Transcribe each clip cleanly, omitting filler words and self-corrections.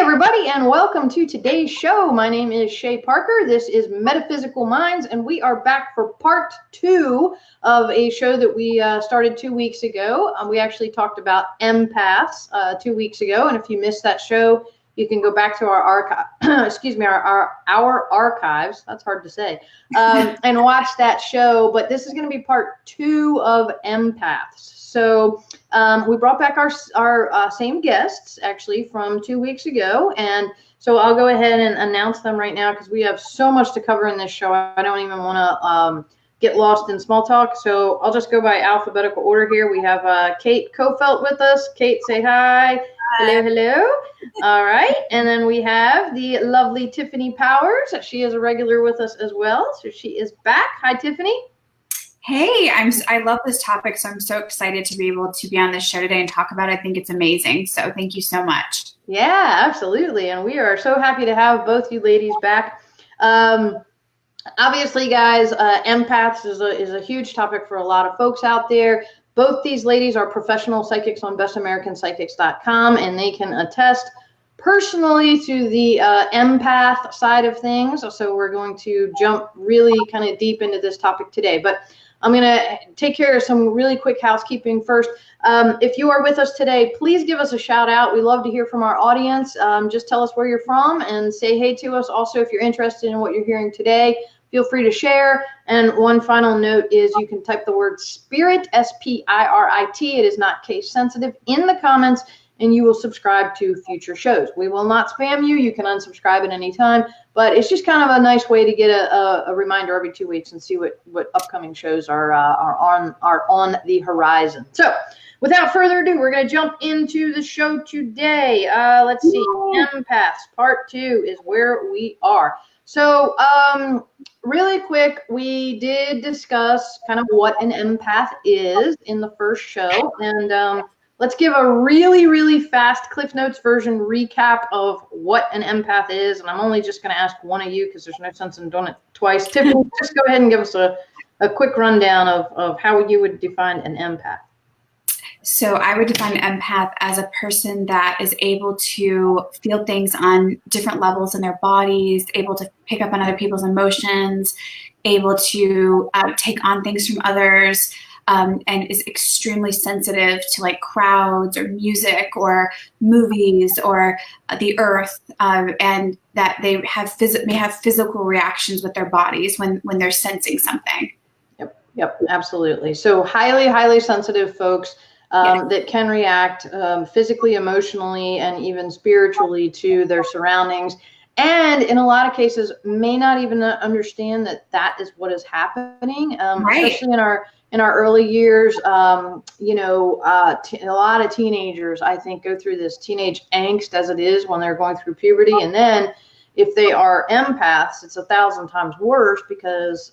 everybody, and welcome to today's show. My name is Shay Parker. This is Metaphysical Minds, and we are back for part 2 of a show that we started 2 weeks ago. We actually talked about empaths 2 weeks ago, and if you missed that show, you can go back to our archive, our archives. That's hard to say, and watch that show. But this is going to be part 2 of empaths. So we brought back our same guests, actually, from 2 weeks ago. And so I'll go ahead and announce them right now because we have so much to cover in this show. I don't even want to get lost in small talk. So I'll just go by alphabetical order here. We have Cate Coffelt with us. Cate, say hi. Hello, hello. All right. And then we have the lovely Tiffany Powers. She is a regular with us as well. So she is back. Hi, Tiffany. Hey, I love this topic, so I'm so excited to be able to be on this show today and talk about it. I think it's amazing, so thank you so much. Yeah, absolutely, and we are so happy to have both you ladies back. Obviously, guys, empaths is a huge topic for a lot of folks out there. Both these ladies are professional psychics on bestamericanpsychics.com, and they can attest personally to the empath side of things. So we're going to jump really kind of deep into this topic today, but I'm going to take care of some really quick housekeeping first. If you are with us today, please give us a shout out. We love to hear from our audience. Just tell us where you're from and say hey to us. Also, if you're interested in what you're hearing today, feel free to share. And one final note is you can type the word spirit, S-P-I-R-I-T. It is not case sensitive in the comments, and you will subscribe to future shows. We will not spam you. You can unsubscribe at any time, but it's just kind of a nice way to get a reminder every 2 weeks and see what upcoming shows are on the horizon. So without further ado, we're going to jump into the show today. Let's see. Empaths part 2 is where we are. So really quick, we did discuss kind of what an empath is in the first show, and let's give a really, really fast Cliff Notes version recap of what an empath is. And I'm only just going to ask one of you because there's no sense in doing it twice. Tiffany, just go ahead and give us a quick rundown of how you would define an empath. So I would define an empath as a person that is able to feel things on different levels in their bodies, able to pick up on other people's emotions, able to take on things from others, and is extremely sensitive to like crowds or music or movies or the earth, and that they may have physical reactions with their bodies when they're sensing something. Yep, absolutely. So highly, highly sensitive folks that can react physically, emotionally, and even spiritually to their surroundings. And in a lot of cases, may not even understand that is what is happening, especially in our early years. A lot of teenagers, I think, go through this teenage angst as it is when they're going through puberty. And then if they are empaths, it's 1,000 times worse because,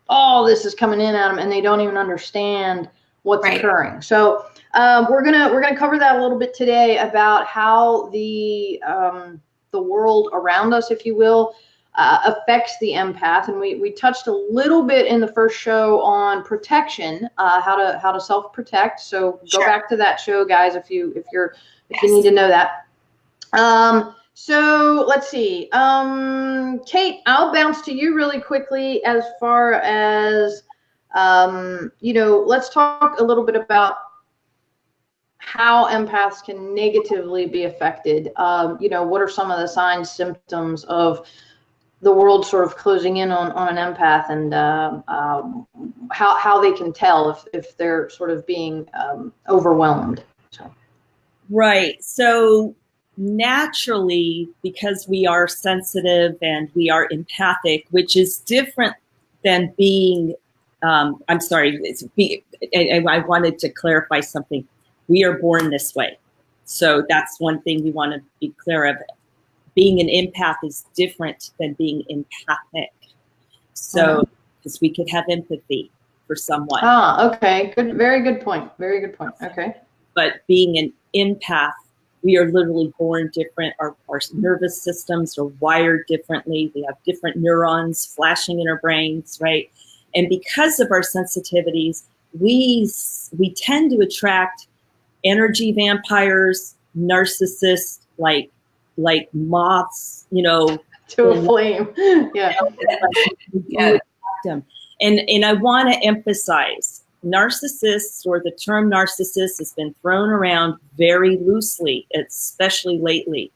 all this is coming in at them and they don't even understand what's occurring. So we're gonna cover that a little bit today about how the world around us, if you will, affects the empath. And we touched a little bit in the first show on protection, how to self-protect. So go back to that show, guys, if you need to know that. So let's see. Cate, I'll bounce to you really quickly as far as let's talk a little bit about how empaths can negatively be affected. What are some of the signs, symptoms of the world sort of closing in on an empath, and how they can tell if they're sort of being overwhelmed. Right. So naturally, because we are sensitive and we are empathic, which is different than being, I wanted to clarify something. We are born this way. So that's one thing you want to be clear of. Being an empath is different than being empathic. So, because we could have empathy for someone. Okay. Good. Very good point. Very good point. Okay. But being an empath, we are literally born different. Our nervous systems are wired differently. We have different neurons flashing in our brains, right? And because of our sensitivities, we tend to attract energy vampires, narcissists, like moths, you know, to a flame. Yeah. Yeah. And I want to emphasize, narcissists, or the term narcissist, has been thrown around very loosely, especially lately.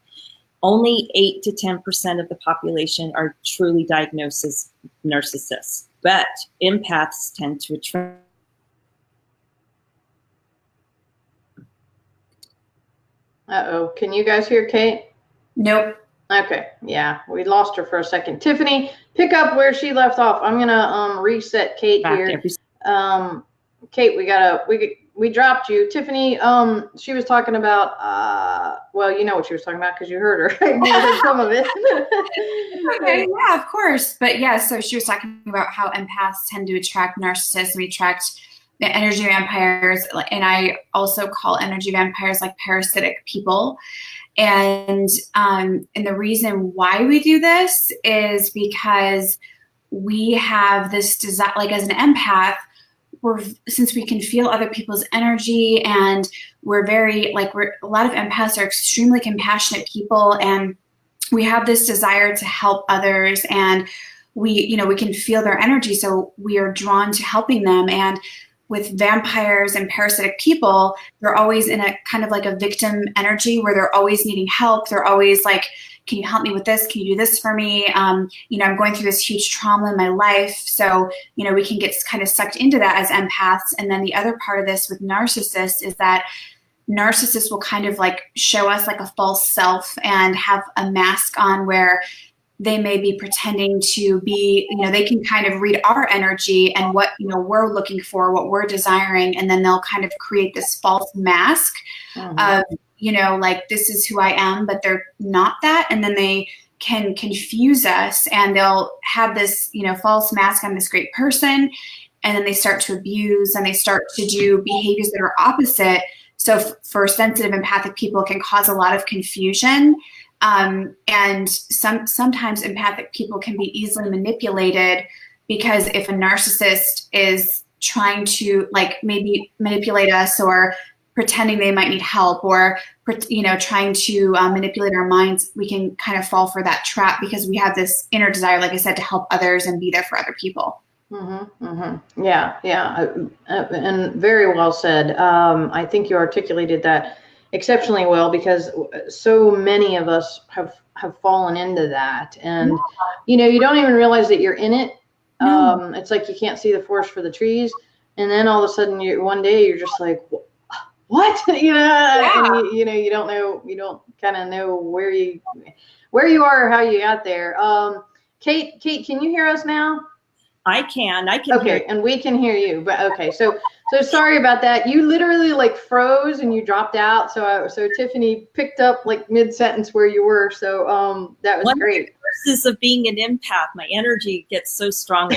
Only 8 to 10% of the population are truly diagnosed as narcissists, but empaths tend to attract. Uh-oh. Can you guys hear Cate? Nope. Okay. Yeah, we lost her for a second. Tiffany, pick up where she left off. I'm gonna reset Cate here. Cate, we dropped you. Tiffany, she was talking about well, you know what she was talking about because you heard her. You heard some of it. Okay, yeah, of course. But yeah, so she was talking about how empaths tend to attract narcissists. We attract the energy vampires, and I also call energy vampires like parasitic people. And the reason why we do this is because we have this desire, like as an empath, since we can feel other people's energy, and we're a lot of empaths are extremely compassionate people, and we have this desire to help others, and we can feel their energy, so we are drawn to helping them. And with vampires and parasitic people, they're always in a kind of like a victim energy where they're always needing help. They're always like, can you help me with this? Can you do this for me? I'm going through this huge trauma in my life. So, we can get kind of sucked into that as empaths. And then the other part of this with narcissists is that narcissists will kind of like show us like a false self and have a mask on where they may be pretending to be, they can kind of read our energy and what, we're looking for, what we're desiring. And then they'll kind of create this false mask of, like, this is who I am, but they're not that. And then they can confuse us, and they'll have this, false mask on this great person. And then they start to abuse, and they start to do behaviors that are opposite. So for sensitive, empathic people, it can cause a lot of confusion. And sometimes empathic people can be easily manipulated, because if a narcissist is trying to maybe manipulate us, or pretending they might need help, or trying to manipulate our minds, we can kind of fall for that trap, because we have this inner desire, like I said, to help others and be there for other people. Mm-hmm, mm-hmm. Yeah. And very well said. I think you articulated that exceptionally well, because so many of us have fallen into that, and you don't even realize that you're in it. It's like you can't see the forest for the trees, and then all of a sudden one day you're just like, what? And you don't kind of know where you are or how you got there. Cate, can you hear us now? I can okay, hear you. And we can hear you, but okay. So sorry about that. You literally froze and you dropped out. So Tiffany picked up mid-sentence where you were. So that was great. One of the curses of being an empath, my energy gets so strong.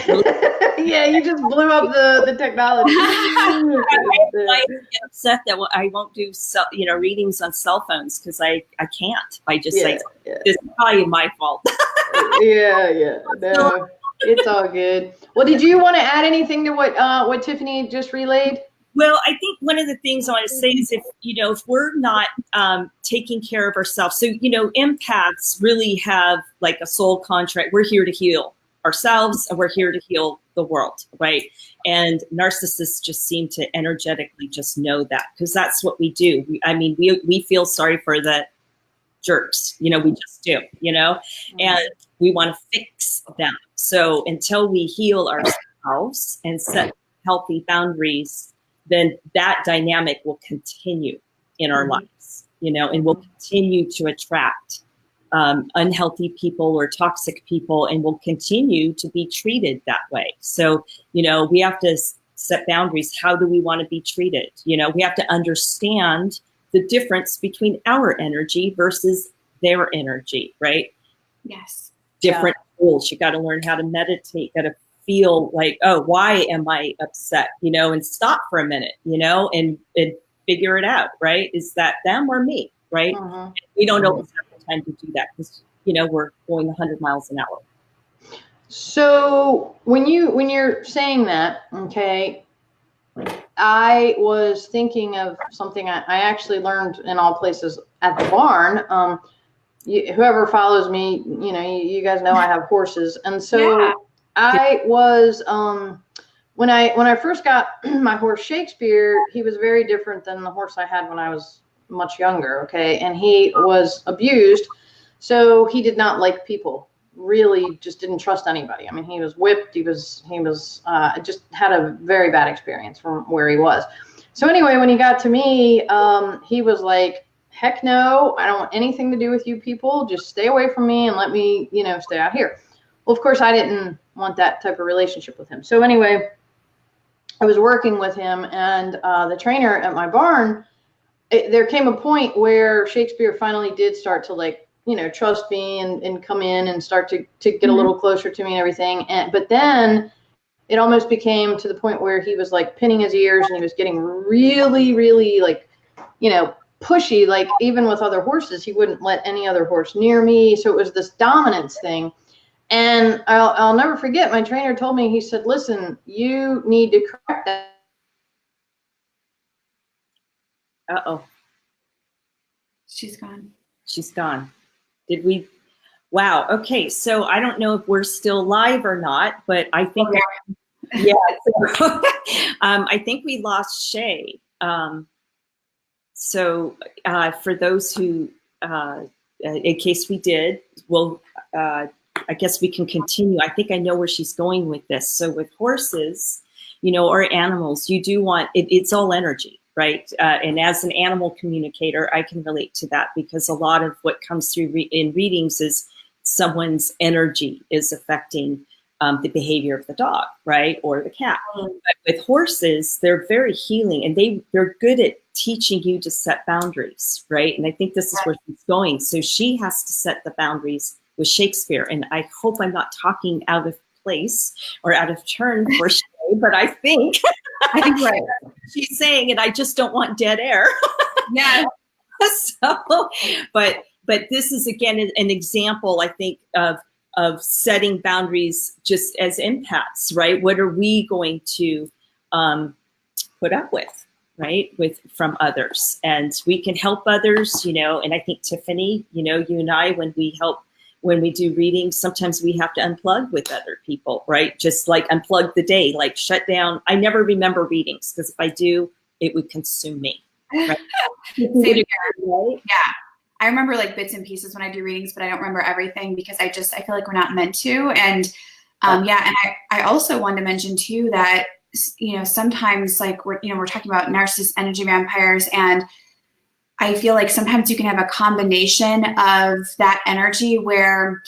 Yeah, you just blew up the technology. I get upset that I won't do readings on cell phones, because I can't. I just this is probably my fault. Yeah. No. It's all good. Well, did you want to add anything to what Tiffany just relayed? Well, I think one of the things I want to say is if we're not taking care of ourselves, so, empaths really have like a soul contract. We're here to heal ourselves, and we're here to heal the world, right? And narcissists just seem to energetically just know that, because that's what we do. We feel sorry for the jerks, we just do, and we want to fix them. So until we heal ourselves and set healthy boundaries, then that dynamic will continue in our lives, and we'll continue to attract unhealthy people or toxic people, and we'll continue to be treated that way. So, we have to set boundaries. How do we want to be treated? We have to understand the difference between our energy versus their energy, right? Yes. Different tools. You got to learn how to meditate, got to feel like, oh, why am I upset? And stop for a minute, and figure it out, right? Is that them or me, right? We don't always have the time to do that, because, we're going 100 miles an hour. So when you're saying that, okay, I was thinking of something I actually learned in all places at the barn. Whoever follows me, you guys know I have horses. And so Yeah. I was, when I first got my horse Shakespeare, he was very different than the horse I had when I was much younger. Okay. And he was abused. So he did not like people, really just didn't trust anybody. I mean, he was whipped. He was just had a very bad experience from where he was. So anyway, when he got to me, he was like, heck no, I don't want anything to do with you people. Just stay away from me and let me, stay out here. Well, of course, I didn't want that type of relationship with him. So anyway, I was working with him, and the trainer at my barn, there came a point where Shakespeare finally did start to trust me and come in and start to get a little closer to me and everything. But then it almost became to the point where he was like pinning his ears, and he was getting really, really pushy. Like even with other horses, he wouldn't let any other horse near me. So it was this dominance thing. And I'll never forget, my trainer told me, he said, listen, you need to correct that. Uh-oh. She's gone. She's gone. Did we? Wow. Okay. So I don't know if we're still live or not, but I think, yeah. I think we lost Shay. So for those who, in case we did, I guess we can continue. I think I know where she's going with this. So with horses, or animals, you do want, it's all energy, right? And as an animal communicator, I can relate to that, because a lot of what comes through in readings is someone's energy is affecting the behavior of the dog, right? Or the cat. But with horses, they're very healing, and they're good at teaching you to set boundaries, right? And I think this is where she's going. So she has to set the boundaries with Shakespeare. And I hope I'm not talking out of place or out of turn for Shay, but I think right. She's saying, and I just don't want dead air. Yeah. So, but this is again an example, I think, of setting boundaries just as empaths, right? What are we going to put up with, right? From others, and we can help others, and I think Tiffany, you and I, when we do readings, sometimes we have to unplug with other people, right? Just like unplug the day, like shut down. I never remember readings, because if I do, it would consume me. Right? Same here. Right? Yeah. I remember like bits and pieces when I do readings, but I don't remember everything, because I feel like we're not meant to. And and I also wanted to mention too that, sometimes like we're talking about narcissist energy vampires, and I feel like sometimes you can have a combination of that energy where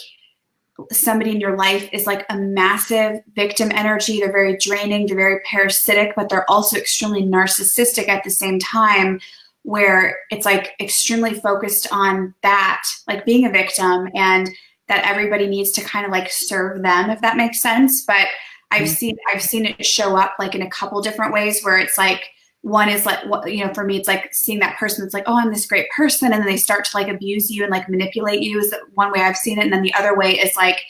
somebody in your life is like a massive victim energy. They're very draining, they're very parasitic, but they're also extremely narcissistic at the same time, where it's like extremely focused on that, like being a victim, and that everybody needs to kind of like serve them, if that makes sense. But I've seen it show up like in a couple different ways, where it's like, one is like, for me, it's like seeing that person that's like, oh, I'm this great person, and then they start to like abuse you and like manipulate you, is one way I've seen it. And then the other way is like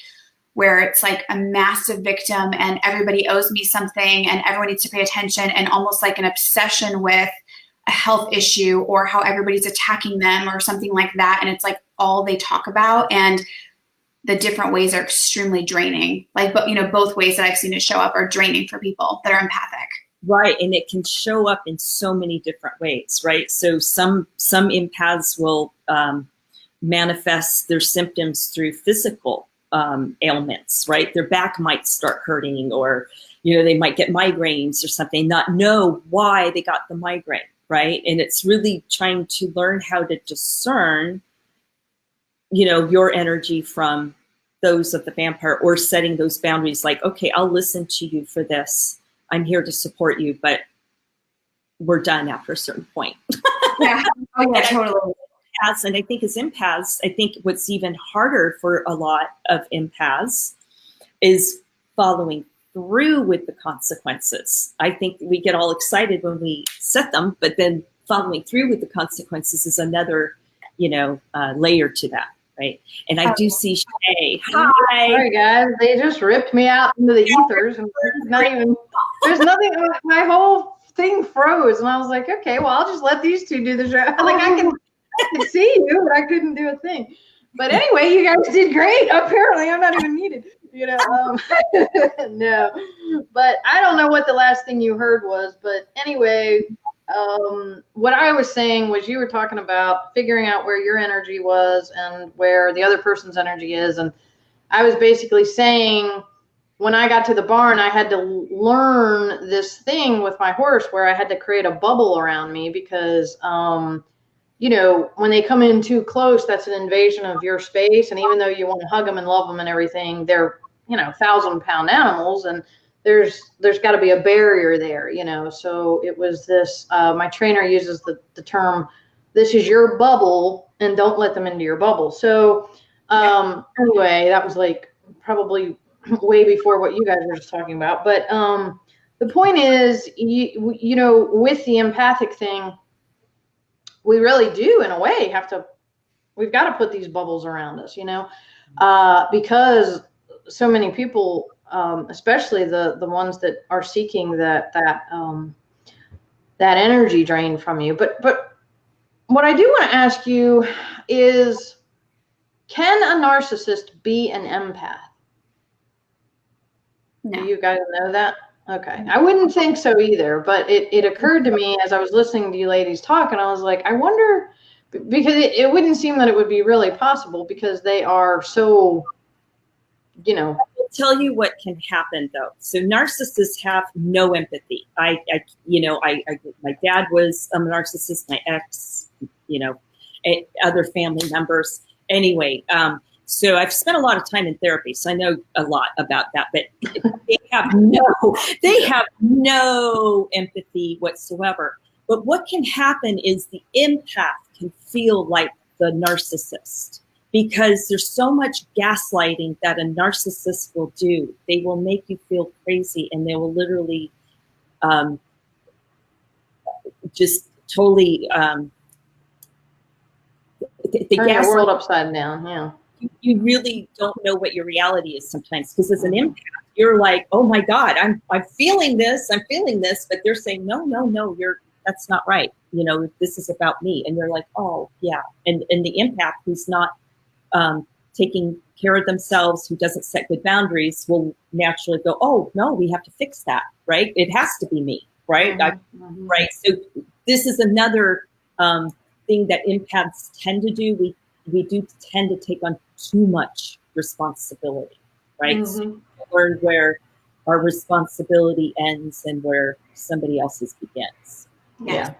where it's like a massive victim, and everybody owes me something, and everyone needs to pay attention, and almost like an obsession with a health issue or how everybody's attacking them or something like that. And it's like all they talk about, and the different ways are extremely draining. Like, but both ways that I've seen it show up are draining for people that are empathic. Right. And it can show up in so many different ways, right? So some empaths will manifest their symptoms through physical ailments, right? Their back might start hurting, or, they might get migraines or something, not know why they got the migraine, right? And it's really trying to learn how to discern, your energy from those of the vampire, or setting those boundaries like, okay, I'll listen to you for this. I'm here to support you, but we're done after a certain point. Yeah. Oh, yeah, totally. And I think as empaths, I think what's even harder for a lot of empaths is following through with the consequences. I think we get all excited when we set them, but then following through with the consequences is another, layer to that. Right. And I do see Shay. Hi. Sorry, guys. They just ripped me out into the ethers. And there's nothing, my whole thing froze, and I was like, okay, well, I'll just let these two do the show. Like I can see you, but I couldn't do a thing. But anyway, you guys did great. Apparently, I'm not even needed. No. But I don't know what the last thing you heard was. But anyway, what I was saying was you were talking about figuring out where your energy was and where the other person's energy is. And I was basically saying when I got to the barn, I had to learn this thing with my horse where I had to create a bubble around me because, when they come in too close, that's an invasion of your space. And even though you want to hug them and love them and everything, they're, 1,000-pound animals, and there's got to be a barrier there, So it was this, my trainer uses the term, this is your bubble and don't let them into your bubble. So anyway, that was like probably way before what you guys were just talking about. But the point is, with the empathic thing, we really do, in a way, we've got to put these bubbles around us, because so many people, especially the ones that are seeking that energy drain from you. But what I do want to ask you is, can a narcissist be an empath? No. Do you guys know that? Okay. I wouldn't think so either, but it occurred to me as I was listening to you ladies talk, and I was like, I wonder, because it wouldn't seem that it would be really possible because they are so, I'll tell you what can happen though. So narcissists have no empathy. My dad was a narcissist, my ex, other family members. Anyway, so I've spent a lot of time in therapy, so I know a lot about that, but they have no empathy whatsoever. But what can happen is the empath can feel like the narcissist because there's so much gaslighting that a narcissist will do. They will make you feel crazy, and they will literally just totally turn your world upside down. Yeah. You really don't know what your reality is sometimes, because as an empath, you're like, oh my God, I'm feeling this, but they're saying, no, that's not right. This is about me. And you're like, oh yeah. And the empath who's not taking care of themselves, who doesn't set good boundaries, will naturally go, oh no, we have to fix that, right? It has to be me, right? Mm-hmm. Right. So this is another thing that empaths tend to do. We do tend to take on too much responsibility, right? Mm-hmm. So learn where our responsibility ends and where somebody else's begins. Yeah.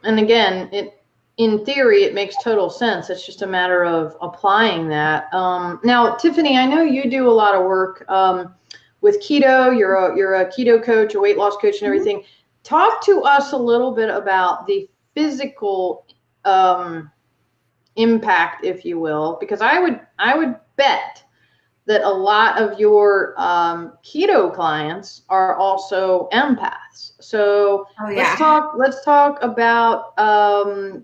And again, in theory, it makes total sense. It's just a matter of applying that. Now, Tiffany, I know you do a lot of work with keto. You're a keto coach, a weight loss coach, and everything. Mm-hmm. Talk to us a little bit about the physical impact, if you will, because I would bet that a lot of your keto clients are also empaths. So let's talk about how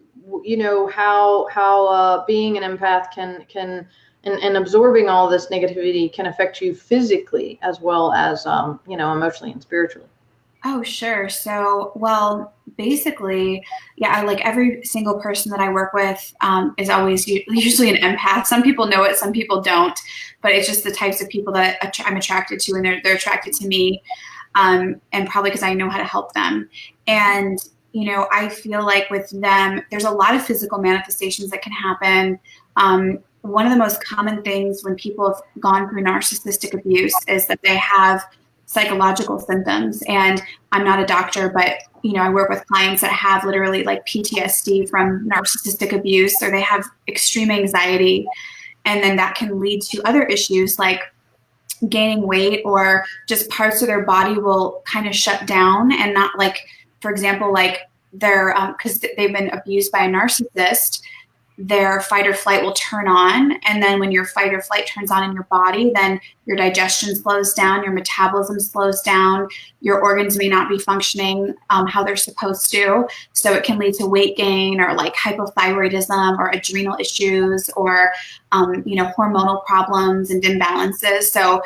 being an empath can and absorbing all this negativity can affect you physically as well as emotionally and spiritually. Oh, sure. So, well, basically, yeah, like every single person that I work with is always usually an empath. Some people know it, some people don't, but it's just the types of people that I'm attracted to, and they're attracted to me, and probably because I know how to help them. And, I feel like with them, there's a lot of physical manifestations that can happen. One of the most common things when people have gone through narcissistic abuse is that they have psychological symptoms. And I'm not a doctor, but I work with clients that have literally like PTSD from narcissistic abuse, or they have extreme anxiety. And then that can lead to other issues like gaining weight, or just parts of their body will kind of shut down and not, like, for example, like they're, because they've been abused by a narcissist, their fight or flight will turn on. And then when your fight or flight turns on in your body, then your digestion slows down, your metabolism slows down, your organs may not be functioning how they're supposed to. So it can lead to weight gain, or like hypothyroidism, or adrenal issues, or, hormonal problems and imbalances. So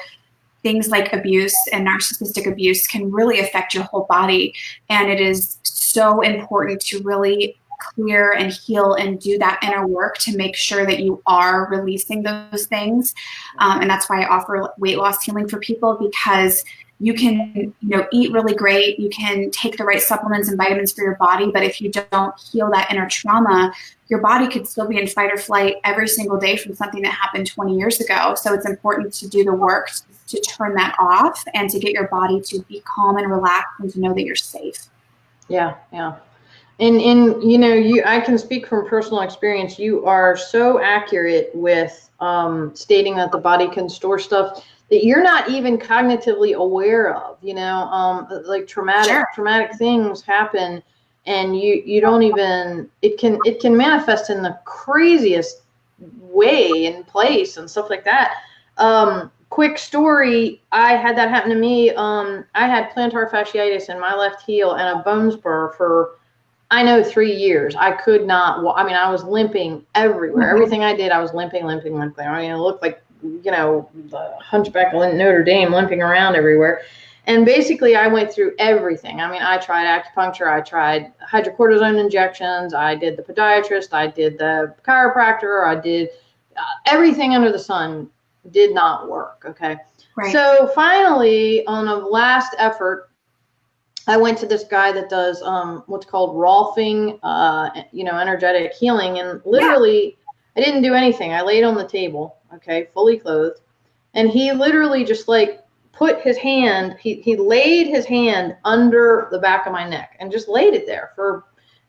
things like abuse and narcissistic abuse can really affect your whole body. And it is so important to really clear and heal and do that inner work to make sure that you are releasing those things. And that's why I offer weight loss healing for people, because you can, eat really great. You can take the right supplements and vitamins for your body. But if you don't heal that inner trauma, your body could still be in fight or flight every single day from something that happened 20 years ago. So it's important to do the work to turn that off and to get your body to be calm and relaxed and to know that you're safe. Yeah. Yeah. And I can speak from personal experience. You are so accurate with stating that the body can store stuff that you're not even cognitively aware of. Like traumatic things happen, and you don't even. It can manifest in the craziest way and place and stuff like that. Quick story: I had that happen to me. I had plantar fasciitis in my left heel and a bone spur for 3 years. I could not. I was limping everywhere. Everything I did, I was limping. I looked like the hunchback of Notre Dame, limping around everywhere. And basically, I went through everything. I tried acupuncture. I tried hydrocortisone injections. I did the podiatrist. I did the chiropractor. I did everything under the sun. Did not work. Okay. Right. So finally, on a last effort, I went to this guy that does what's called Rolfing, energetic healing. And literally, I didn't do anything. I laid on the table, okay, fully clothed. And he literally just put his hand, he laid his hand under the back of my neck and just laid it there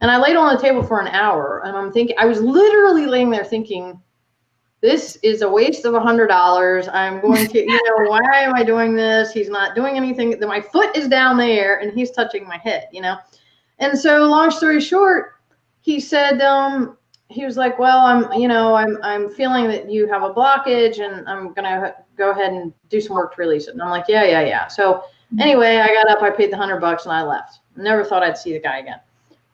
and I laid on the table for an hour. And I was literally laying there thinking, this is a waste of $100. I'm going to, why am I doing this? He's not doing anything. My foot is down there and he's touching my head, And so long story short, he said, he was like, well, I'm feeling that you have a blockage and I'm going to go ahead and do some work to release it. And I'm like, yeah. So anyway, I got up, I paid the $100 and I left. Never thought I'd see the guy again.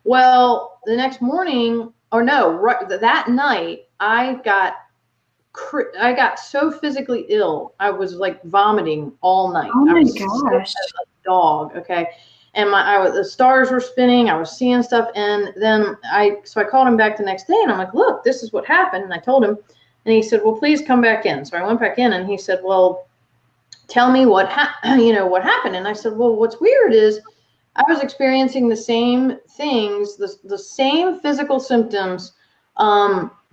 Well, the next morning, that night, I got so physically ill. I was vomiting all night. Oh my gosh. Sick as a dog. Okay. And the stars were spinning. I was seeing stuff. And then I called him back the next day and I'm like, look, this is what happened. And I told him, and he said, well, please come back in. So I went back in and he said, well, tell me what happened. And I said, well, what's weird is I was experiencing the same things, the same physical symptoms,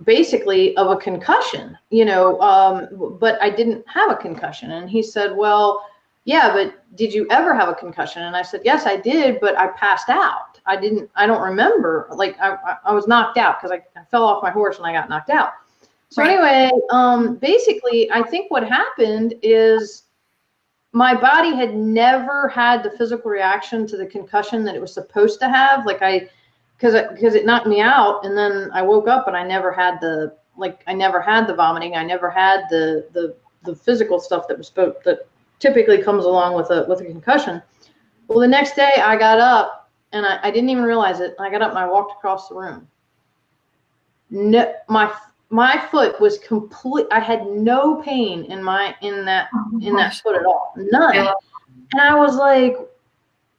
basically of a concussion, but I didn't have a concussion. And he said, well, yeah, but did you ever have a concussion? And I said, yes, I did, but I passed out. I don't remember. I was knocked out because I fell off my horse and I got knocked out. So anyway, basically, I think what happened is my body had never had the physical reaction to the concussion that it was supposed to have. Because it knocked me out, and then I woke up and I never had the vomiting. I never had the physical stuff that typically comes along with a concussion. Well, the next day I got up and I didn't even realize it. I got up and I walked across the room. No, my foot was complete. I had no pain in that foot at all. None. And I was like,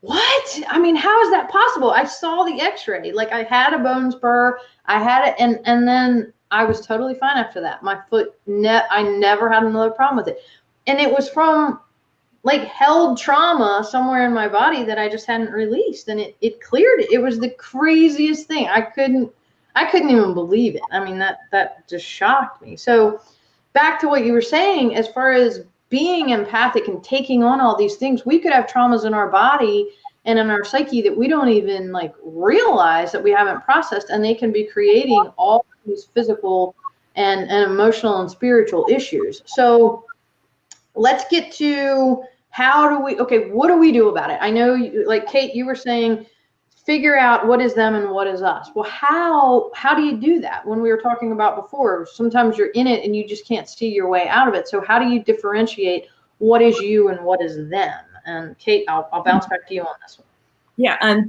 what? How is that possible? I saw the x-ray. I had a bone spur. I had it. And then I was totally fine after that. My foot, I never had another problem with it. And it was from held trauma somewhere in my body that I just hadn't released. And it cleared it. It was the craziest thing. I couldn't even believe it. That just shocked me. So back to what you were saying, as far as being empathic and taking on all these things, we could have traumas in our body and in our psyche that we don't even realize that we haven't processed, and they can be creating all these physical and emotional and spiritual issues. So let's get to what do we do about it? I know, Cate, you were saying, figure out what is them and what is us. Well, how do you do that? When we were talking about before, sometimes you're in it and you just can't see your way out of it. So how do you differentiate what is you and what is them? And Cate, I'll bounce back to you on this one. Yeah,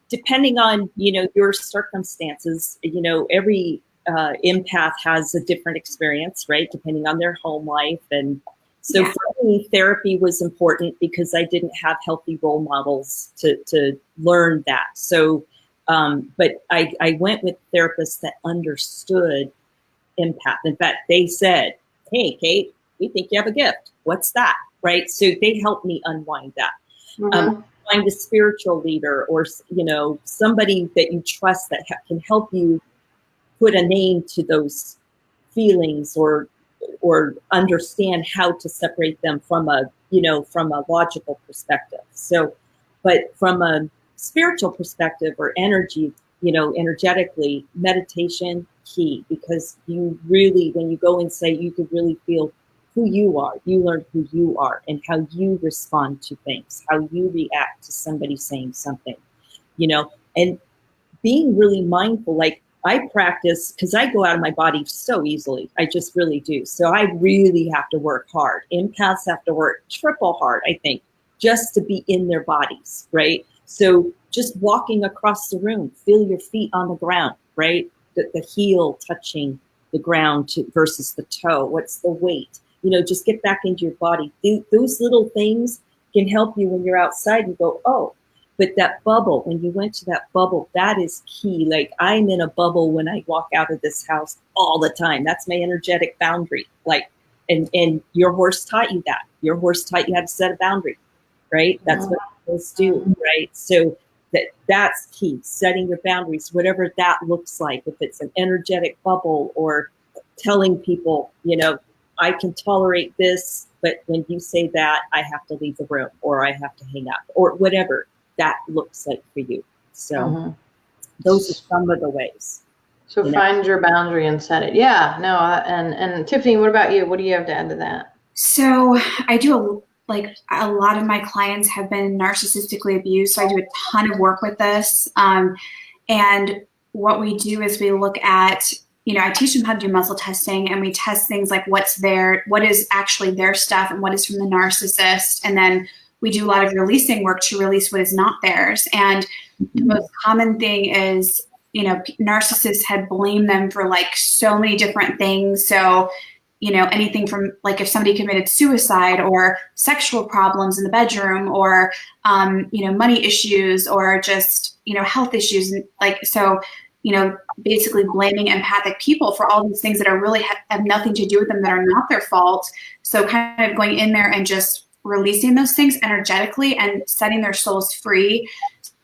depending on your circumstances, every empath has a different experience, right? Depending on their home life and So for me, therapy was important because I didn't have healthy role models to learn that. So, but I went with therapists that understood empath. In fact, they said, "Hey, Cate, we think you have a gift. What's that?" Right? So they helped me unwind that. Find a spiritual leader or, somebody that you trust that can help you put a name to those feelings or understand how to separate them from a logical perspective. So, but from a spiritual perspective or energy, energetically, meditation key, because you really, when you go inside, you could really feel who you are. You learn who you are and how you respond to things, how you react to somebody saying something, and being really mindful. Like I practice, because I go out of my body so easily. I just really do. So I really have to work hard. Empaths have to work triple hard, I think, just to be in their bodies, right? So just walking across the room, feel your feet on the ground, right? The heel touching the ground versus the toe. What's the weight? Just get back into your body. Those little things can help you when you're outside and go, oh, but that bubble, when you went to that bubble, that is key. Like I'm in a bubble when I walk out of this house all the time. That's my energetic boundary. Like, and your horse taught you that. Your horse taught you how to set a boundary, right? That's what horses do, right? So that's key, setting your boundaries, whatever that looks like. If it's an energetic bubble or telling people, I can tolerate this, but when you say that, I have to leave the room or I have to hang up or whatever that looks like for you. So those are some of the ways. So find your boundary and set it. Yeah, no. And Tiffany, what about you? What do you have to add to that? So I do a lot of my clients have been narcissistically abused. So I do a ton of work with this. And what we do is we look at, I teach them how to do muscle testing, and we test things like what is actually their stuff and what is from the narcissist. And then we do a lot of releasing work to release what is not theirs. And the most common thing is, narcissists had blamed them for so many different things. So, anything from if somebody committed suicide or sexual problems in the bedroom or, money issues or just, health issues. Basically blaming empathic people for all these things that are really have nothing to do with them, that are not their fault. So kind of going in there and just releasing those things energetically and setting their souls free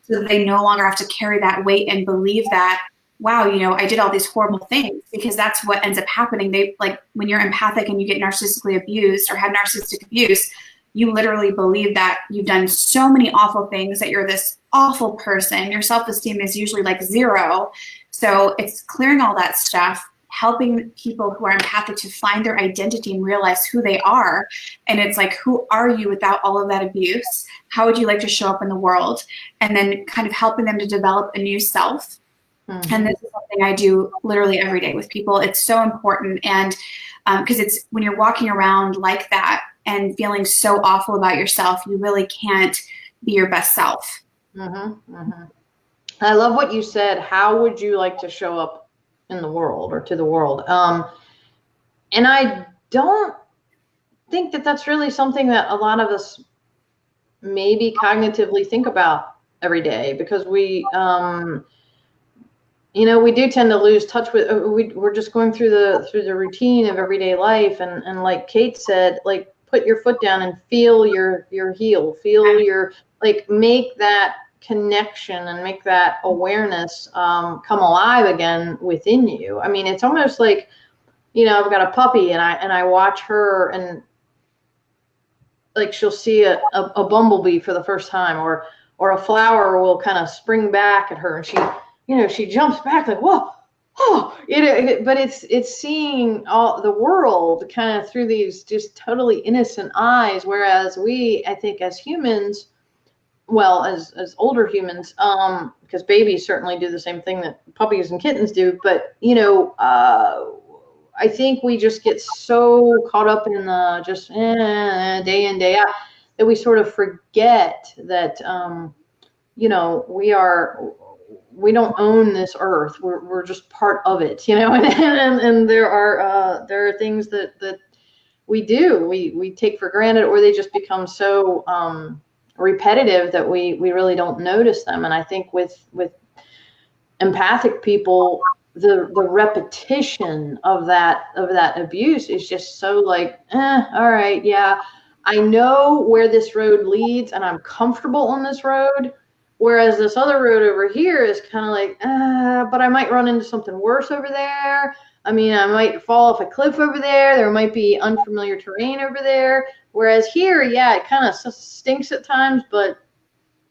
so that they no longer have to carry that weight and believe that, wow, I did all these horrible things, because that's what ends up happening. When you're empathic and you get narcissistically abused or have narcissistic abuse, you literally believe that you've done so many awful things, that you're this awful person. Your self-esteem is usually 0. So it's clearing all that stuff, helping people who are empathic to find their identity and realize who they are. And it's who are you without all of that abuse? How would you like to show up in the world? And then kind of helping them to develop a new self. And this is something I do literally every day with people. It's so important. And because it's when you're walking around like that and feeling so awful about yourself, you really can't be your best self. I love what you said. How would you like to show up in the world or to the world? And I don't think that that's really something that a lot of us maybe cognitively think about every day, because we do tend to lose touch with, we're just going through the routine of everyday life. And like Cate said, put your foot down and feel your heel, feel your, make that connection and make that awareness come alive again within you. I mean, it's almost like, I've got a puppy and I watch her, and she'll see a bumblebee for the first time, or a flower will kind of spring back at her, and she jumps back whoa, oh, but it's seeing all the world kind of through these just totally innocent eyes. Whereas I think as humans, well, as older humans, because babies certainly do the same thing that puppies and kittens do, but I think we just get so caught up in the just day in, day out, that we sort of forget that we don't own this earth. We're just part of it, and there are things that we do. We take for granted, or they just become so repetitive that we really don't notice them. And I think with empathic people, the repetition of that abuse is just so like, all right, yeah, I know where this road leads and I'm comfortable on this road. Whereas this other road over here is kind of like, but I might run into something worse over there. I mean, I might fall off a cliff over there. There might be unfamiliar terrain over there. Whereas here, yeah, it kind of stinks at times, but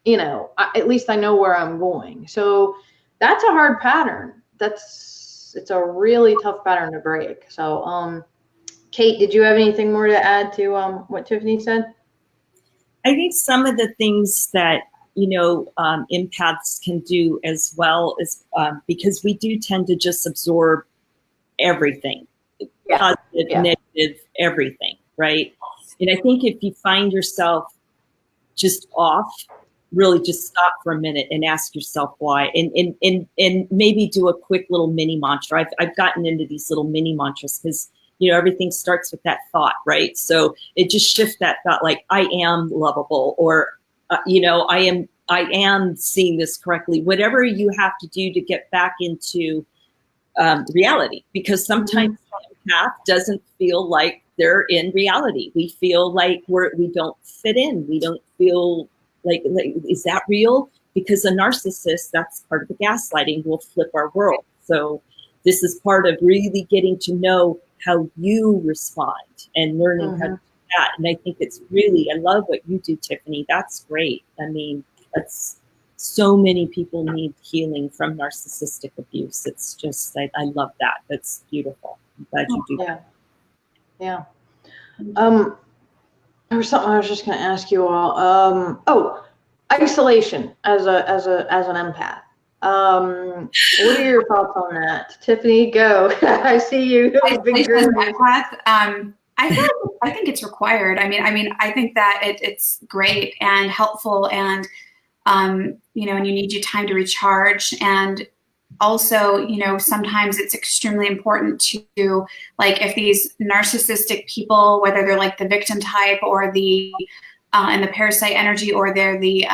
you know, at least I know where I'm going. So that's a hard pattern. It's a really tough pattern to break. So, Cate, did you have anything more to add to what Tiffany said? I think some of the things that, you know, empaths can do as well is because we do tend to just absorb everything, positive, negative, everything, right? And I think if you find yourself just off, really just stop for a minute and ask yourself why, and maybe do a quick little mini mantra. I've gotten into these little mini mantras because, you know, everything starts with that thought, right? So it just shifts that thought, like, I am lovable, or you know, I am seeing this correctly. Whatever you have to do to get back into reality, because sometimes empath doesn't feel like they're in reality. We feel like we don't fit in. We don't feel like, is that real? Because a narcissist, that's part of the gaslighting, will flip our world. So this is part of really getting to know how you respond and learning how to do that. And I think it's really, I love what you do, Tiffany. That's great. I mean, that's, so many people need healing from narcissistic abuse. It's just, I love that. That's beautiful. I'm glad you do that. Yeah. There was something I was just going to ask you all. Isolation as an empath. What are your thoughts on that? Tiffany, go. I see you. Isolation as an empath. I think it's required. I mean, I think that it's great and helpful, and you know, and you need your time to recharge. And also, you know, sometimes it's extremely important to, like, if these narcissistic people, whether they're like the victim type or the and the parasite energy, or they're the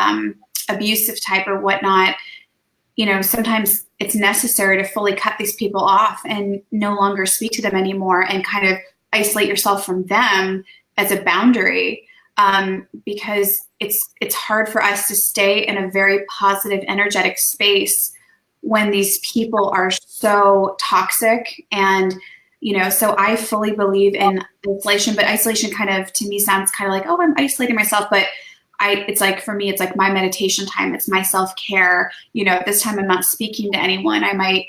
abusive type or whatnot, you know, sometimes it's necessary to fully cut these people off and no longer speak to them anymore, and kind of isolate yourself from them as a boundary, because it's hard for us to stay in a very positive, energetic space when these people are so toxic. And, you know, so I fully believe in isolation, but isolation kind of, to me, sounds kind of like, oh, I'm isolating myself. But it's like, for me, it's like my meditation time. It's my self-care. You know, this time I'm not speaking to anyone. I might,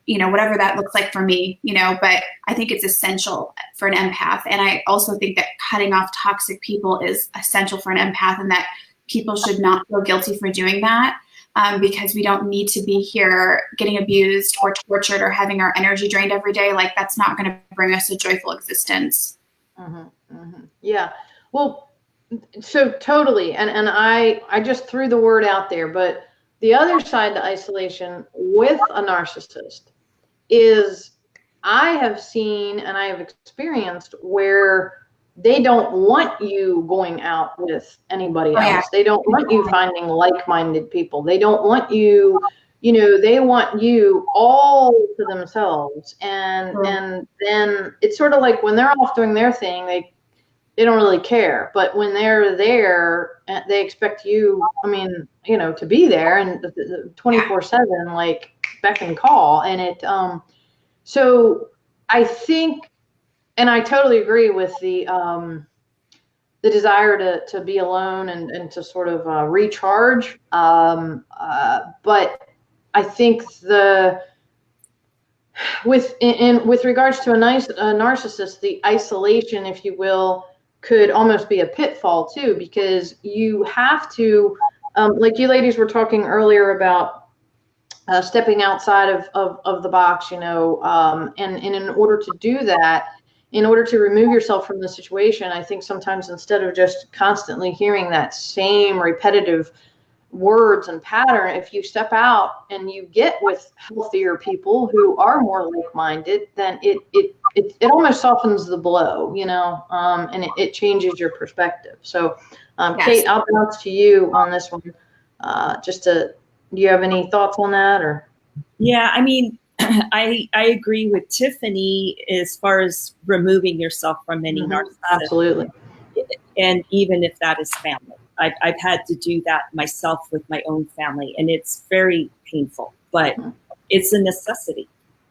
you know, whatever that looks like for me, you know, but I think it's essential for an empath. And I also think that cutting off toxic people is essential for an empath, and that people should not feel guilty for doing that, because we don't need to be here getting abused or tortured or having our energy drained every day. Like, that's not going to bring us a joyful existence. Yeah. Well, so totally. And I just threw the word out there, but the other side to isolation with a narcissist is, I have seen and I have experienced where they don't want you going out with anybody else. Yeah. They don't want you finding like-minded people. They don't want you, you know, they want you all to themselves. And then it's sort of like when they're off doing their thing, they don't really care. But when they're there, they expect you, I mean, you know, to be there and 24/7, like, beck and call. And it, so I think, and I totally agree with the desire to be alone and to sort of recharge. But I think with regards to a narcissist, the isolation, if you will, could almost be a pitfall too, because you have to, like you ladies were talking earlier about stepping outside of the box, you know, and in order to do that, in order to remove yourself from the situation, I think sometimes instead of just constantly hearing that same repetitive words and pattern, if you step out and you get with healthier people who are more like-minded, then it it almost softens the blow, and it changes your perspective. So, Yes. Cate, I'll bounce to you on this one. Do you have any thoughts on that, or? Yeah, I mean, I agree with Tiffany as far as removing yourself from any narcissist. Absolutely. And even if that is family, I've had to do that myself with my own family, and it's very painful, but it's a necessity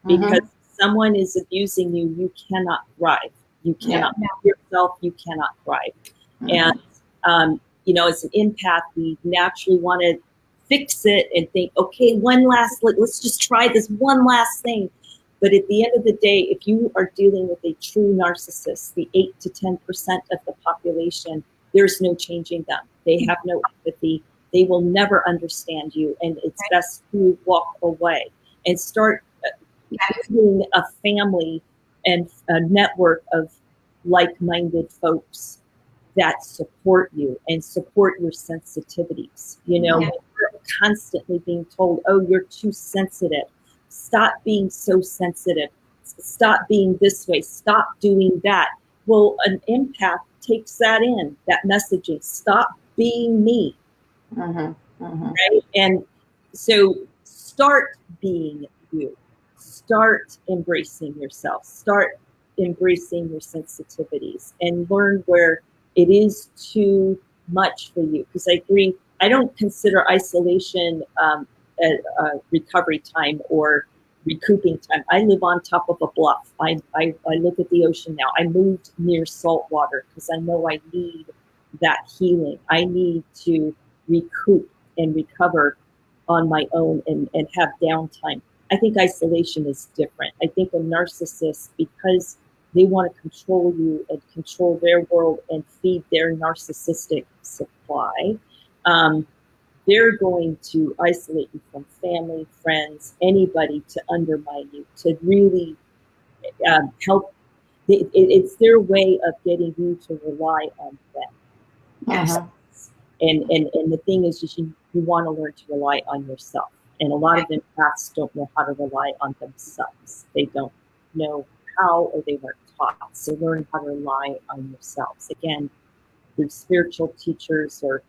because someone is abusing you. You cannot thrive. You cannot yourself. You cannot thrive. And as an empath, we naturally want to fix it and think, okay, let's just try this one last thing. But at the end of the day, if you are dealing with a true narcissist, the 8 to 10% of the population, there's no changing them. They have no empathy. They will never understand you. And it's best to walk away and start building a family and a network of like-minded folks that support you and support your sensitivities. We're constantly being told, oh, you're too sensitive. Stop being so sensitive. Stop being this way. Stop doing that. Well, an empath takes that messaging. Stop being me. Right? And so start being you. Start embracing yourself. Start embracing your sensitivities and learn where it is too much for you. Because I agree, I don't consider isolation recovery time or recouping time. I live on top of a bluff. I look at the ocean now. I moved near salt water because I know I need that healing. I need to recoup and recover on my own and have downtime. I think isolation is different. I think a narcissist, because they want to control you and control their world and feed their narcissistic supply, they're going to isolate you from family, friends, anybody to undermine you, to really help. It's their way of getting you to rely on them. Yes. And the thing is you want to learn to rely on yourself. And a lot of empaths don't know how to rely on themselves. They don't know how, or they weren't taught. So learn how to rely on yourselves. Again, through spiritual teachers or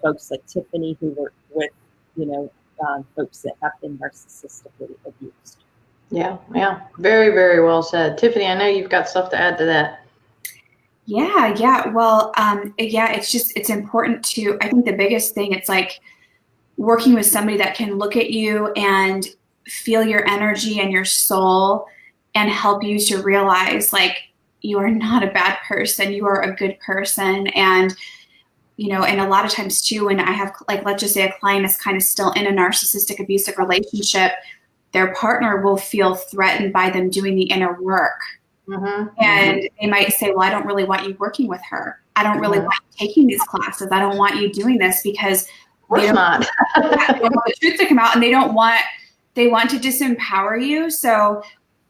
folks like Tiffany who work with, folks that have been narcissistically abused. Yeah. Very, very well said. Tiffany, I know you've got stuff to add to that. Yeah. Well, it's important to, I think the biggest thing, it's like working with somebody that can look at you and feel your energy and your soul and help you to realize, like, you are not a bad person. You are a good person. And and a lot of times too, when I have, like, let's just say a client is kind of still in a narcissistic abusive relationship, their partner will feel threatened by them doing the inner work. And they might say, well, I don't really want you working with her. I don't really want you taking these classes. I don't want you doing this, because they don't want the truth to come out, and they want to disempower you. So,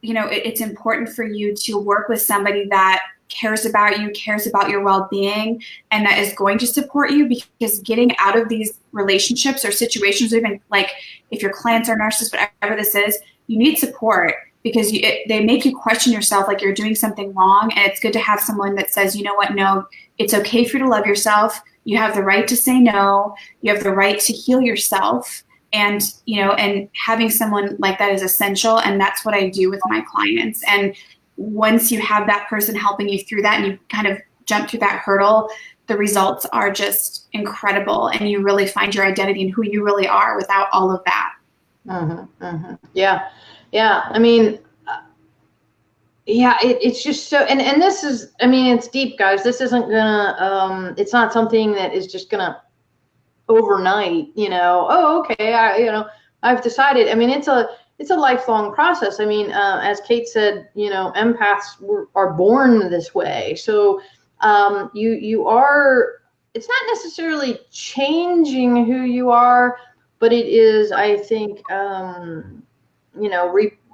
it's important for you to work with somebody that cares about you, cares about your well-being, and that is going to support you, because getting out of these relationships or situations, even like if your clients are narcissists, whatever this is, you need support, because they make you question yourself, like you're doing something wrong. And it's good to have someone that says, you know what, no, it's okay for you to love yourself. You have the right to say no. You have the right to heal yourself. And, and having someone like that is essential. And that's what I do with my clients. And once you have that person helping you through that and you kind of jump through that hurdle, the results are just incredible. And you really find your identity and who you really are without all of that. Yeah. I mean, it's just so, and this is, I mean, it's deep, guys. This isn't gonna, it's not something that is just gonna overnight, oh, okay, I've decided. I mean, it's a lifelong process. I mean, as Cate said, empaths are born this way. So you are, it's not necessarily changing who you are, but it is, I think,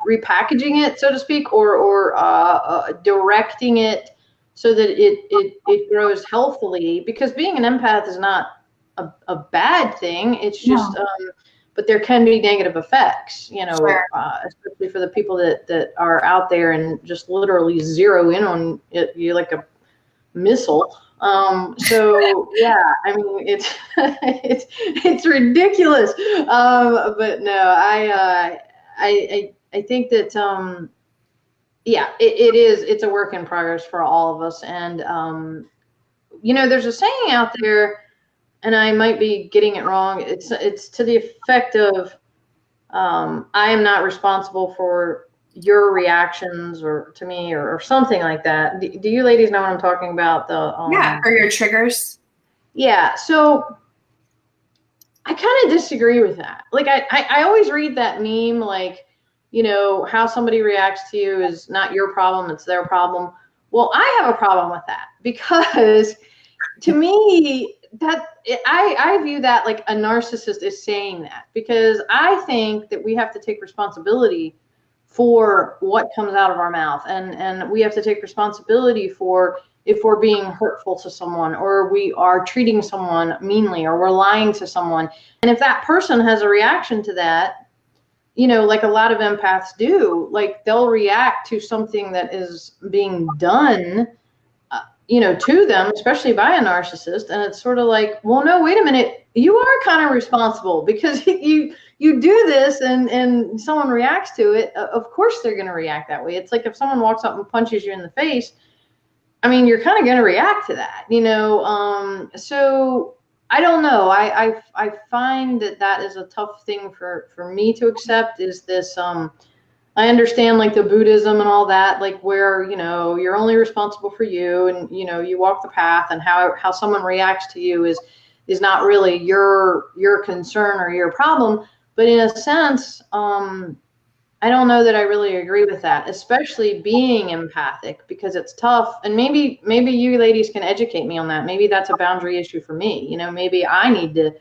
repackaging it, so to speak, or directing it so that it grows healthily. Because being an empath is not a bad thing. It's just but there can be negative effects, Sure. especially for the people that are out there and just literally zero in on it, you like a missile. So yeah, I mean, it's it's ridiculous. But no, I think that yeah, it's a work in progress for all of us. And there's a saying out there, and I might be getting it wrong. It's to the effect of I am not responsible for your reactions or to me or something like that. Do you ladies know what I'm talking about? Yeah, or your triggers. Yeah. So I kind of disagree with that. Like I always read that meme, like, how somebody reacts to you is not your problem, it's their problem. Well, I have a problem with that because to me, I view that like a narcissist is saying that, because I think that we have to take responsibility for what comes out of our mouth, and we have to take responsibility for if we're being hurtful to someone, or we are treating someone meanly, or we're lying to someone. And if that person has a reaction to that, like a lot of empaths do, like they'll react to something that is being done to them, especially by a narcissist. And it's sort of like, well, no, wait a minute. You are kind of responsible because you do this and someone reacts to it. Of course they're going to react that way. It's like if someone walks up and punches you in the face, I mean, you're kind of going to react to that, so I don't know. I find that is a tough thing for me to accept, is this, I understand like the Buddhism and all that, like where, you're only responsible for you, and, you walk the path, and how someone reacts to you is not really your concern or your problem. But in a sense, I don't know that I really agree with that, especially being empathic, because it's tough. And maybe you ladies can educate me on that. Maybe that's a boundary issue for me. Maybe I need to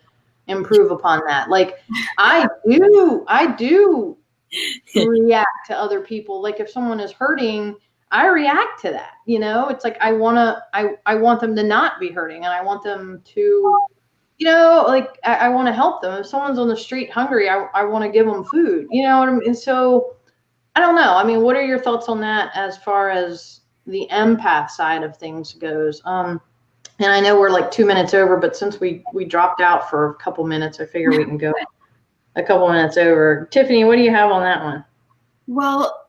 improve upon that. Like I do react to other people. Like if someone is hurting, I react to that. It's like I want them to not be hurting, and I want them to, like I want to help them. If someone's on the street hungry, I want to give them food. You know what I mean? And so I don't know. I mean, what are your thoughts on that as far as the empath side of things goes? And I know we're like 2 minutes over, but since we dropped out for a couple minutes, I figure we can go a couple minutes over. Tiffany, what do you have on that one? Well,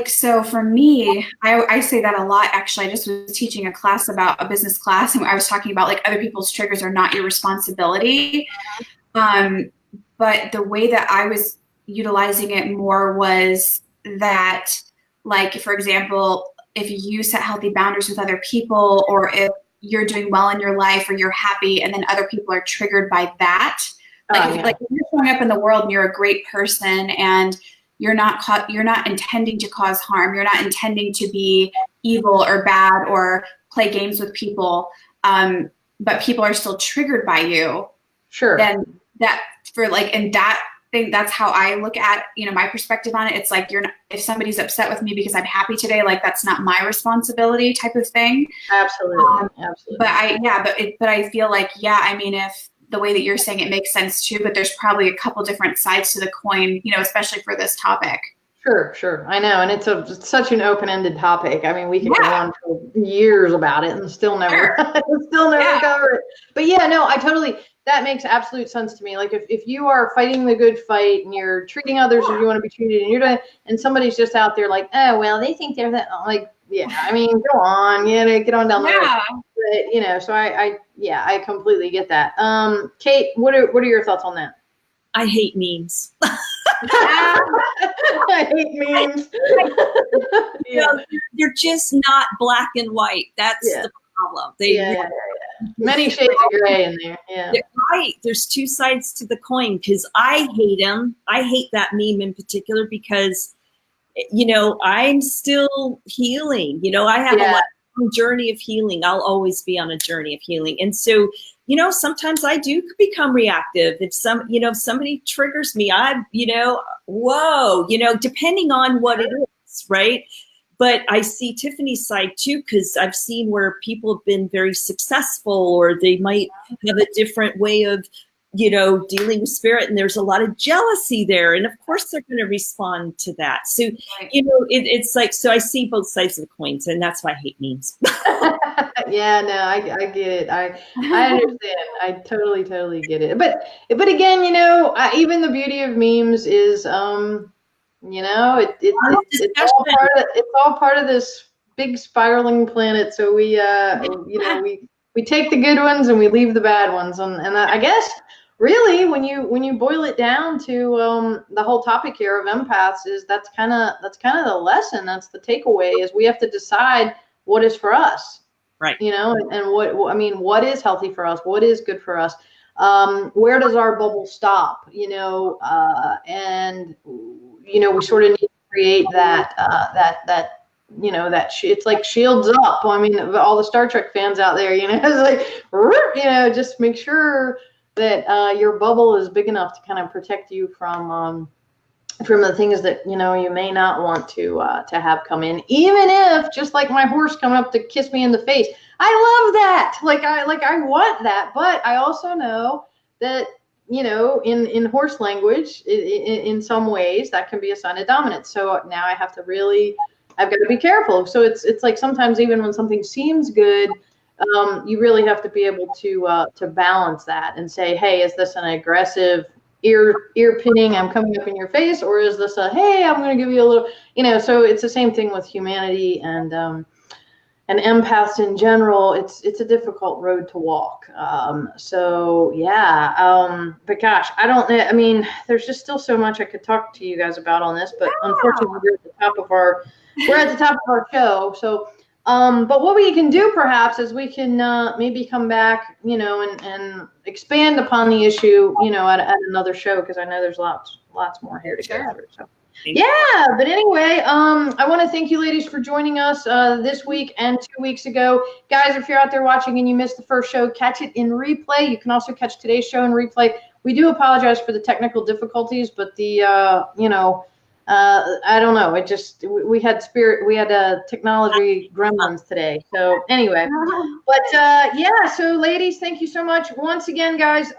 so for me, I say that a lot. Actually, I just was teaching a class, about a business class, and I was talking about like other people's triggers are not your responsibility. But the way that I was utilizing it more was that, like, for example, if you set healthy boundaries with other people, or if you're doing well in your life, or you're happy, and then other people are triggered by that, like if you're showing up in the world and you're a great person, and you're not intending to cause harm, you're not intending to be evil or bad or play games with people, but people are still triggered by you. Sure. Then that's how I look at, my perspective on it. It's like, if somebody's upset with me because I'm happy today, like that's not my responsibility, type of thing. Absolutely. Absolutely. But I feel like, I mean, if the way that you're saying it makes sense too, but there's probably a couple different sides to the coin, especially for this topic. Sure. I know. And it's such an open-ended topic. I mean, we could go on for years about it and still never cover it. But that makes absolute sense to me. Like if you are fighting the good fight and you're treating others as you want to be treated, and somebody's just out there like, oh, well, they think they're that, like, I mean, go on, get on down the road. But, so I completely get that. Cate, what are your thoughts on that? I hate memes. I hate memes. They're just not black and white. That's the problem. Many shades of gray in there. Yeah. Right. There's two sides to the coin, because I hate them. I hate that meme in particular because, I'm still healing. I have a long journey of healing. I'll always be on a journey of healing. And so, sometimes I do become reactive. If somebody triggers me, depending on what it is, right? But I see Tiffany's side too, because I've seen where people have been very successful, or they might have a different way of dealing with spirit, and there's a lot of jealousy there. And of course they're going to respond to that. So, it's like, so I see both sides of the coins, and that's why I hate memes. Yeah, no, I get it. I understand. I totally get it. But again, even the beauty of memes is, it's all part of this big spiraling planet. So we take the good ones and we leave the bad ones. And I guess really when you boil it down to the whole topic here of empaths, is that's kind of the lesson. That's the takeaway, is we have to decide what is for us. Right. And what is healthy for us? What is good for us? Where does our bubble stop? And we sort of need to create that it's like shields up. I mean, all the Star Trek fans out there, it's like, just make sure that your bubble is big enough to kind of protect you from the things that you may not want to have come in, even if, just like my horse coming up to kiss me in the face, I love that. I want that, but I also know that in horse language, in some ways that can be a sign of dominance. So now I've got to be careful. So it's like sometimes even when something seems good, you really have to be able to balance that and say, hey, is this an aggressive ear pinning, I'm coming up in your face, or is this a, hey, I'm going to give you a little, so it's the same thing with humanity and empaths in general. It's a difficult road to walk. But gosh, there's just still so much I could talk to you guys about on this, but unfortunately we're at the top of our show. So, but what we can do perhaps is we can maybe come back, and expand upon the issue, at another show, because I know there's lots more here to go through. So, yeah, but anyway, I want to thank you ladies for joining us this week and 2 weeks ago. Guys, if you're out there watching and you missed the first show, catch it in replay. You can also catch today's show in replay. We do apologize for the technical difficulties, but I don't know. It just, we had technology gremlins today. So anyway, but so ladies, thank you so much. Once again, guys,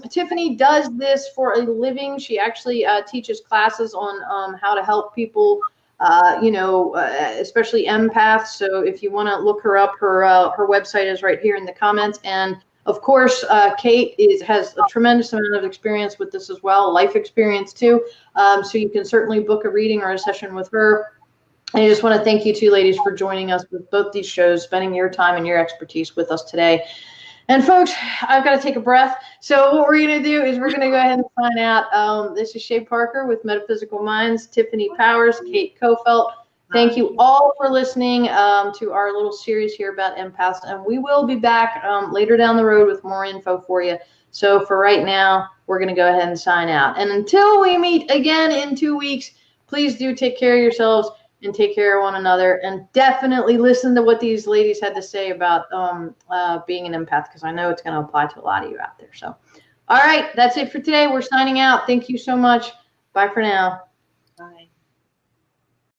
Tiffany does this for a living. She actually teaches classes on how to help people, especially empaths. So if you want to look her up, her website is right here in the comments. And of course, Cate has a tremendous amount of experience with this as well, life experience too. So you can certainly book a reading or a session with her. And I just want to thank you two ladies for joining us with both these shows, spending your time and your expertise with us today. And folks, I've got to take a breath. So what we're going to do is we're going to go ahead and sign out. This is Shay Parker with Metaphysical Minds, Tiffany Powers, Cate Coffelt. Thank you all for listening to our little series here about empaths, and we will be back later down the road with more info for you. So for right now, we're going to go ahead and sign out. And until we meet again in 2 weeks, please do take care of yourselves and take care of one another, and definitely listen to what these ladies had to say about being an empath, because I know it's going to apply to a lot of you out there. So, all right, that's it for today. We're signing out. Thank you so much. Bye for now.